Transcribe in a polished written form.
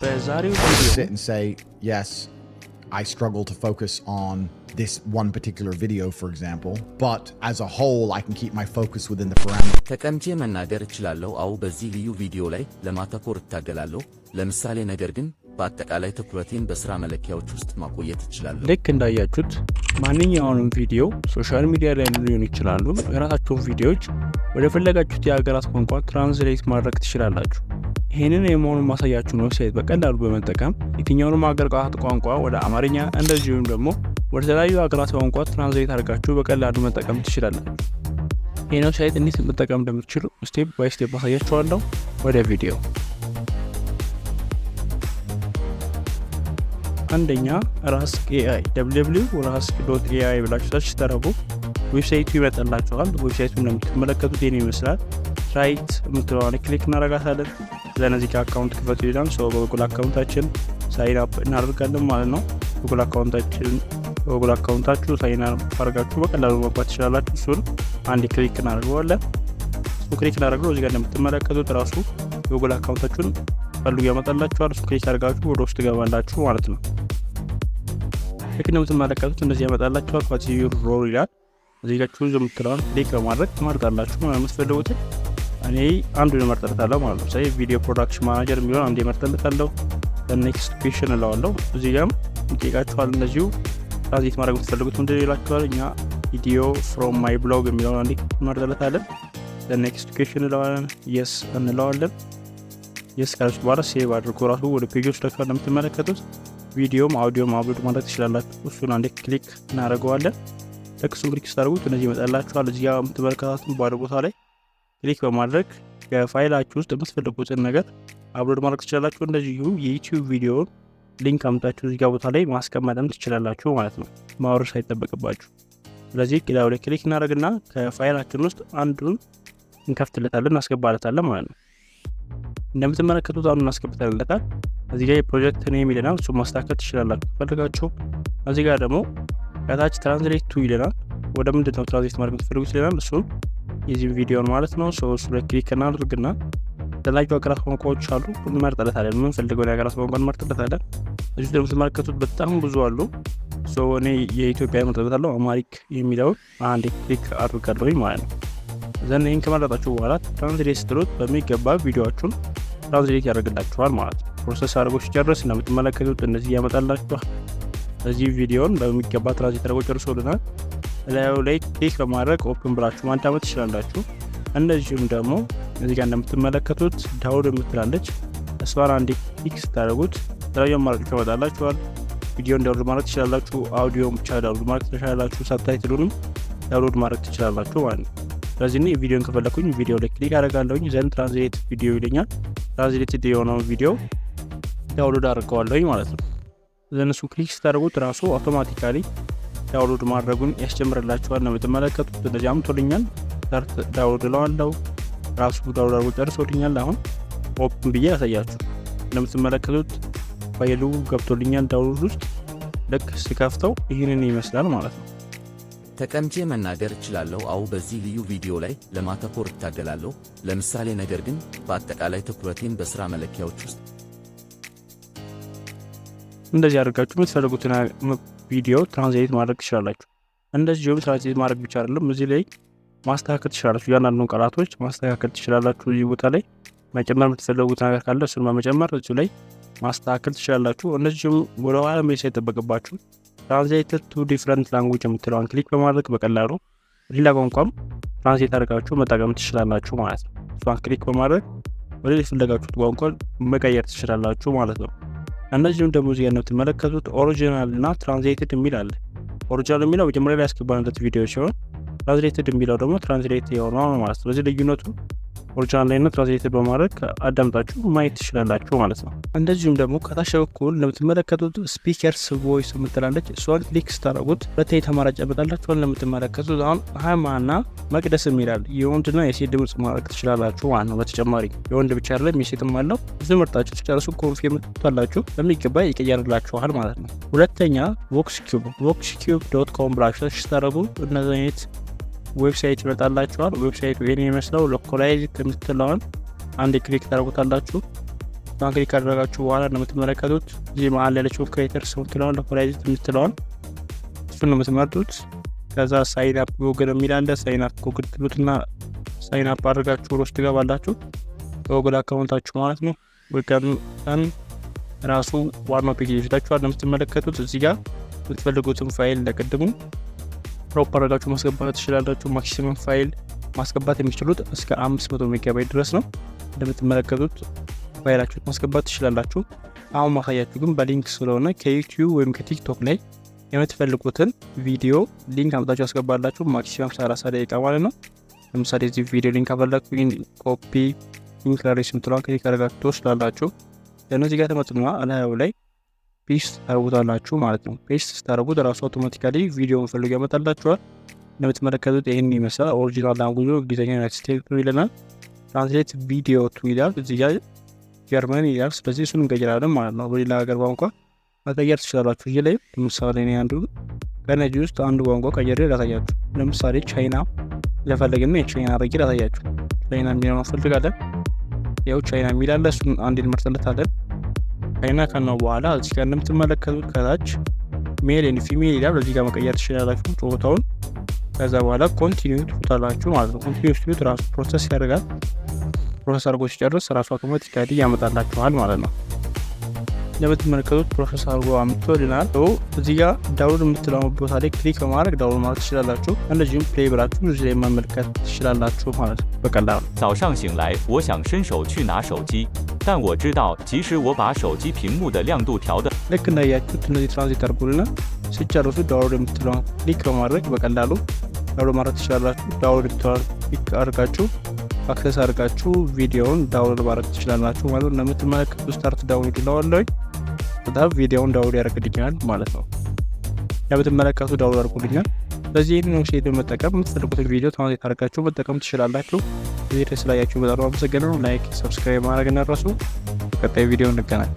በዛሬው sit and say, yes, I struggle to focus on this one particular video, for example, but as a whole, I can keep my focus within the parameters. ተቀምጬ መናገር እችላለሁ። አው በዚህ ልዩ ቪዲዮ ላይ ለማተኮር እታገላለሁ። ለምሳሌ ነገር ግን በአጠቃላይ ትኩረቴን በስራ መለኪያዎች ውስጥ ማቆየት እችላለሁ። ልክ እንዳያችሁት ማንኛውንም ቪዲዮ ሶሻል ሚዲያ ላይ ሊሆን ይችላሉ። የራሳችሁን ቪዲዮዎች ወደ ፈለጋችሁት የሀገራት ቋንቋ ትራንስሌት ማድረግ ትችላላችሁ። ይሄንን የመሆኑን ማሳያችሁ ዌብሳይት በቀላሉ በመጠቀም የትኛውንም ሀገራት ቋንቋ ወደ አማርኛ እንደዚሁም ደግሞ ወደ ተለያዩ ሀገራት ቋንቋ ትራንስሌት አድርጋችሁ በቀላሉ መጠቀም ትችላላችሁ። ይሄን ዌብሳይት እንዴት መጠቀም እንደምትችሉ ስቴፕ ባይ ስቴፕ አሳያችኋለሁ። ወደ ቪዲዮ። አንደኛ RASK AI www.rask.ai ብላችሁ ሰርች ታደርጉ ዌብሳይቱ ይመጣላችኋል። ዌብሳይቱን እንደምትመለከቱት ይሄን ይመስላል። ራይት የምትለዋን ክሊክ እናደርጋታለን። ለነዚህ አካውንት ክፈቱ ይላል። በጉግል አካውንታችን ሳይን አፕ እናደርጋለን ማለት ነው። ጉግል አካውንታችሁ ሳይን አፕ አድርጋችሁ በቀላሉ መግባት ትችላላችሁ። እሱን አንድ ክሊክ እናደርገዋለን። ክሊክ እናደርገው እዚህ ጋር እንደምትመለከቱት ራሱ ጉግል አካውንታችሁን ፈልጉ ያመጣላችኋል። እሱ ክሊክ አድርጋችሁ ወደ ውስጥ ገባላችሁ ማለት ነው። ልክ እንደምትመለከቱት እንደዚህ ያመጣላችኋል። ኳቲዩ ሮል ይላል። እዚህ ጋር ቹዝ የምትለዋን ክሊክ በማድረግ ትመርጣላችሁ ማለት የምትፈልጉትን። እኔ አንዱን እመርጥለታለሁ ማለት ነው። ሳይ ቪዲዮ ፕሮዳክሽን ማናጀር የሚሆን አንዴ እመርጥለታለሁ። ኔክስት ኩዌሽን እለዋለሁ። እዚህ ጋርም ይጠይቃችኋል እንደዚሁ ትራንዚት ማድረግ የምትፈልጉት ምንድን ይላችኋል። እኛ ቪዲዮ ፍሮም ማይ ብሎግ የሚለውን አንዴ እመርጥለታለን። ኔክስት ኩዌሽን እለዋለን። የስ እንለዋለን። የስ ካላችሁ በኋላ ሴቭ አድርጎ ራሱ ወደ ፔጆች ደርሷል። እንደምትመለከቱት ቪዲዮም አውዲዮም አፕሎድ ማድረግ ትችላላችሁ። እሱን አንዴ ክሊክ እናደርገዋለን። እሱን ክሊክ ስታደርጉት እነዚህ ይመጣላችኋል። እዚህ ጋር የምትመለከቱት ባዶ ቦታ ላይ ክሊክ በማድረግ ከፋይላችሁ ውስጥ የምትፈልጉትን ነገር አፕሎድ ማድረግ ትችላላችሁ። እንደዚሁ የዩቲዩብ ቪዲዮውን ሊንክ አምጣችሁ እዚህ ጋር ቦታ ላይ ማስቀመጥም ትችላላችሁ ማለት ነው፣ ማውረድ ሳይጠበቅባችሁ። ስለዚህ ክላው ላይ ክሊክ እናደርግና ከፋይላችን ውስጥ አንዱን እንከፍትለታለን፣ እናስገባለታለን ማለት ነው። እንደምትመለከቱት አሁን እናስገብተንለታል። እዚህ ጋር የፕሮጀክት ኔም ይለናል። እሱን ማስተካከል ትችላላችሁ ፈልጋችሁ። እዚህ ጋር ደግሞ ከታች ትራንስሌት ቱ ይለናል። ወደ ምንድን ነው ትራንስሌት ማድረግ የምትፈልጉት ይለናል። እሱን የዚህም ቪዲዮን ማለት ነው። እሱ ላይ ክሊክ እናድርግና የተለያዩ ሀገራት ቋንቋዎች አሉ፣ እንመርጥለታለን። የምንፈልገው የሀገራት ቋንቋ እንመርጥለታለን። እዚህ እንደምትመለከቱት በጣም ብዙ አሉ። እኔ የኢትዮጵያ እመርጥለታለሁ። አማሪክ የሚለውን አንዴ ክሊክ አድርጋለሁኝ ማለት ነው። ዘን ይህን ከመረጣችሁ በኋላ ትራንስሌት ስትሉት በሚገባ ቪዲዮዎቹን ትራንስሌት ያደርግላችኋል ማለት ነው። ፕሮሰስ አድርጎ ሲጨርስ እንደምትመለከቱት እነዚህ ያመጣላችኋል። እዚህ ቪዲዮን በሚገባ ትራንስሌት አድርጎ ጨርሶልናል። ላይ ክሊክ በማድረግ ኦፕን ብላችሁ ማዳመጥ ትችላላችሁ። እንደዚሁም ደግሞ እዚህ ጋር እንደምትመለከቱት ዳውንሎድ የምትላለች እሷን አንዴ ክሊክ ስታደርጉት የተለያዩ አማራጮች ያመጣላችኋል። ቪዲዮን ዳውንሎድ ማድረግ ትችላላችሁ። አውዲዮን ብቻ ዳውንሎድ ማድረግ ትችላላችሁ። ሳብታይትሉንም ዳውንሎድ ማድረግ ትችላላችሁ ማለት ነው። ስለዚህ እኔ ቪዲዮን ከፈለኩኝ ቪዲዮ ላይ ክሊክ አደርጋለሁኝ። ዘንድ ትራንስሌት ቪዲዮ ይለኛል። ትራንስሌት የሆነውን ቪዲዮ ዳውንሎድ አድርገዋለሁኝ ማለት ነው። ዘን እሱ ክሊክ ስታደርጉት ራሱ አውቶማቲካሊ ዳውንሎድ ማድረጉን ያስጀምርላችኋል። ነው የምትመለከቱት። እንደዚህ አምጥቶልኛል። ስታርት ዳውንሎድ እለዋለሁ። ራሱ ዳውንሎድ አድርጎ ጨርሶልኛል። አሁን ኦፕን ብዬ ያሳያችሁ። እንደምትመለከቱት ፋይሉ ገብቶልኛል ዳውንሎድ ውስጥ። ልክ ስከፍተው ይህንን ይመስላል ማለት ነው። ተቀምጬ መናገር እችላለሁ። አው በዚህ ልዩ ቪዲዮ ላይ ለማተኮር እታገላለሁ። ለምሳሌ ነገር ግን በአጠቃላይ ትኩረቴን በስራ መለኪያዎች ውስጥ እንደዚህ አድርጋችሁ የምትፈልጉትን ቪዲዮ ትራንስሌት ማድረግ ትችላላችሁ። እንደዚሁም ትራንስሌት ማድረግ ብቻ አይደለም፣ እዚህ ላይ ማስተካከል ትችላላችሁ። እያንዳንዱን ቃላቶች ማስተካከል ትችላላችሁ። እዚህ ቦታ ላይ መጨመር የምትፈልጉት ነገር ካለ እሱን በመጨመር እዚሁ ላይ ማስተካከል ትችላላችሁ። እንደዚሁም ወደ ኋላ መሄድ ሳይጠበቅባችሁ ትራንስሌትድ ቱ ዲፍረንት ላንጉጅ የምትለዋን ክሊክ በማድረግ በቀላሉ ሌላ ቋንቋም ትራንስሌት አድርጋችሁ መጠቀም ትችላላችሁ ማለት ነው። እሷን ክሊክ በማድረግ ወደ የፈለጋችሁት ቋንቋ መቀየር ትችላላችሁ ማለት ነው። እንደዚሁም ደግሞ እዚህ ጋር የምትመለከቱት ኦሪጂናል እና ትራንስሌትድ የሚል አለ። ኦሪጂናል የሚለው መጀመሪያ ላይ ያስገባንበት ቪዲዮ ሲሆን ትራንስሌትድ የሚለው ደግሞ ትራንስሌት የሆነው ማለት ነው። ስለዚህ ልዩነቱ ኦሪጂናል ላይ እና ትራንስሌትድ በማድረግ አዳምጣችሁ ማየት ትችላላችሁ ማለት ነው። እንደዚሁም ደግሞ ከታች በኩል እንደምትመለከቱት ስፒከርስ ቮይስ የምትላለች እሷን ክሊክ ስታደርጉት ሁለት ተማራጭ ያመጣላችኋል። እንደምትመለከቱት አሁን ሀማና መቅደስ የሚላል የወንድና የሴት ድምጽ ማድረግ ትችላላችሁ ማለት ነው። በተጨማሪ የወንድ ብቻ አይደለም የሴትም አለው። እዚህ መርጣችሁ ትጨርሱ ኮንፊርም ትላላችሁ በሚገባ ይቀየርላችኋል ማለት ነው። ሁለተኛ voxqube.com ብላችሁ ስታደርጉ እነዚህ አይነት ዌብሳይት ይመጣላችኋል። ዌብሳይቱ ይሄን ይመስላል። ሎካላይዝ የምትለውን አንድ ክሊክ ታደርጉታላችሁ። እሷን ክሊክ ካደረጋችሁ በኋላ እንደምትመለከቱት እዚህ መሀል ያለችው ክሬተርስ የምትለዋን ለኮላይዝት የምትለዋን እሱን ነው የምትመርጡት። ከዛ ሳይን አፕ ጉግል የሚል አለ። ሳይን አፕ ጉግል ትሉትና ሳይን አፕ አድርጋችሁ ውስጥ ትገባላችሁ በጉግል አካውንታችሁ ማለት ነው። ወይም ራሱ ዋናው ፔጅ ይወስዳችኋል። እንደምትመለከቱት እዚህ ጋር የምትፈልጉትን ፋይል ለቅድሙ ፕሮፐር አድርጋችሁ ማስገባት ትችላላችሁ። ማክሲመም ፋይል ማስገባት የሚችሉት እስከ 500 ሜጋባይት ድረስ ነው። እንደምትመለከቱት ፋይላችሁን ማስገባት ትችላላችሁ። አሁን ማሳያችሁ ግን በሊንክ ስለሆነ ከዩቲዩብ ወይም ከቲክቶክ ላይ የምትፈልጉትን ቪዲዮ ሊንክ አምጣችሁ ያስገባላችሁ። ማክሲመም 30 ደቂቃ ማለት ነው። ለምሳሌ እዚህ ቪዲዮ ሊንክ አፈላችሁ ኮፒ ሊንክ ላሪስ ምትሏን ክሊክ አድርጋችሁ ትወስዳላችሁ። ለነዚህ ጋር ተመጥና አላየው ላይ ፔስት ታደርጉታላችሁ ማለት ነው። ፔስት ስታደርጉት ራሱ አውቶማቲካሊ ቪዲዮውን ፈልጎ ያመጣላችኋል። እንደምትመለከቱት ይህን ይመስላል። ኦሪጂናል ላንጉጆ እንግሊዝኛ ዩናይትድ ስቴትስ ይለናል። ትራንስሌት ቪዲዮ ቱ ይላል። እዚህ ጋር ጀርመን ይላል። ስለዚህ እሱን እንቀይራለን ማለት ነው። በሌላ ሀገር ቋንቋ መቀየር ትችላላችሁ። እዚህ ላይ ለምሳሌ እኔ አንዱ ከነዚህ ውስጥ አንዱ ቋንቋ ቀይሬ ላሳያችሁ። ለምሳሌ ቻይና ለፈለግና የቻይና አድርጌ ላሳያችሁ። ቻይና የሚለውን እንፈልጋለን። ያው ቻይና የሚላለ እሱን አንድ እንመርጥለታለን። ቻይና ከነው በኋላ እዚህ ጋር እንደምትመለከቱት ከታች ሜል ኤንድ ፊሜል ይላል። እዚህ ጋር መቀየር ትችላላችሁ ጾታውን። ከዛ በኋላ ኮንቲኒው ትሉታላችሁ ማለት ነው። ኮንቲኒው ስትሉት ራሱ ፕሮሰስ ያደርጋል። ፕሮሰስ አድርጎ ሲጨርስ ራሱ አውቶማቲካሊ ያመጣላችኋል ማለት ነው። እንደምትመለከቱት ፕሮሰስ አድርጎ አምጥቶልናል። እዚህ ጋር ዳውንሎድ የምትለው ቦታ ላይ ክሊክ በማድረግ ዳውንሎድ ማለት ትችላላችሁ። እንደዚሁም ፕሌይ ብላችሁ እዚህ ላይ መመልከት ትችላላችሁ ማለት ነው በቀላሉ። 早上醒来，我想伸手去拿手机，但我知道即使我把手机屏幕的亮度调的 ልክ እንዳያችሁት እነዚህ ትራንዚት አድርጉልና ሲጨርሱ ዳውንሎድ የምትለው ክሊክ በማድረግ በቀላሉ ዳውንሎድ ማድረግ ትችላላችሁ። ዳውንሎድ ክሊክ አድርጋችሁ አክሰስ አድርጋችሁ ቪዲዮውን ዳውንሎድ ማድረግ ትችላላችሁ ማለት ነው። እንደምትመለከቱት ስታርት ዳውንሎድ ይለዋል። በጣም ቪዲዮውን ዳውንሎድ ያደርግልኛል ማለት ነው። እንደምትመለከቱ ዳውንሎድ አድርጉልኛል። ስለዚህ ይህንን ዌብሳይት በመጠቀም የምትፈልጉትን ቪዲዮ ትራንስሌት አድርጋችሁ መጠቀም ትችላላችሁ። እዚህ ድረስ ስላያችሁ በጣም አመሰግናለሁ። ላይክ፣ ሰብስክራይብ ማድረግ እንዳትረሱ። በቀጣይ ቪዲዮ እንገናኝ።